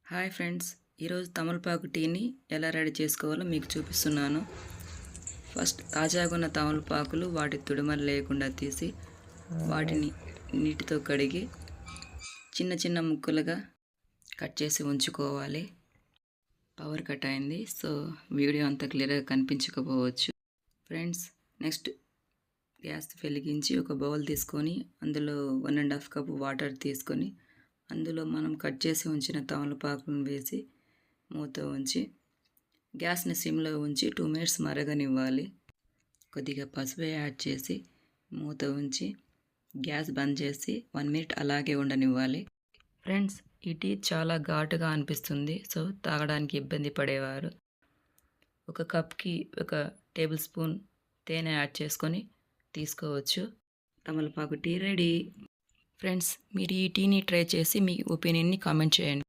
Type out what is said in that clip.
Hi friends, ఈరోజు తమలపాకు టీని ఎలా రెడీ చేసుకోవాలో మీకు చూపిస్తున్నాను. ఫస్ట్ తాజాగా ఉన్న తమలపాకులు వాటి తుడిమలు లేకుండా తీసి వాటిని నీటితో కడిగి చిన్న చిన్న ముక్కలుగా కట్ చేసి ఉంచుకోవాలి. పవర్ కట్ అయింది, సో వీడియో అంత క్లియర్గా కనిపించకపోవచ్చు. ఫ్రెండ్స్, నెక్స్ట్ గ్యాస్ వెలిగించి ఒక బౌల్ తీసుకొని అందులో 1.5 కప్ వాటర్ తీసుకొని అందులో మనం కట్ చేసి ఉంచిన తమలపాకులను వేసి మూత ఉంచి గ్యాస్ని సిమ్లో ఉంచి 2 మినిట్స్ మరగనివ్వాలి. కొద్దిగా పసుపు యాడ్ చేసి మూత ఉంచి గ్యాస్ బంద్ చేసి 1 మినిట్ అలాగే ఉండనివ్వాలి. ఫ్రెండ్స్, ఈ టీ చాలా ఘాటుగా అనిపిస్తుంది, సో తాగడానికి ఇబ్బంది పడేవారు ఒక కప్కి 1 టేబుల్ స్పూన్ తేనె యాడ్ చేసుకొని తీసుకోవచ్చు. తమలపాకు టీ రెడీ. ఫ్రెండ్స్, మీరు ఈ టీని ట్రై చేసి మీ ఒపీనియన్ని కామెంట్ చేయండి.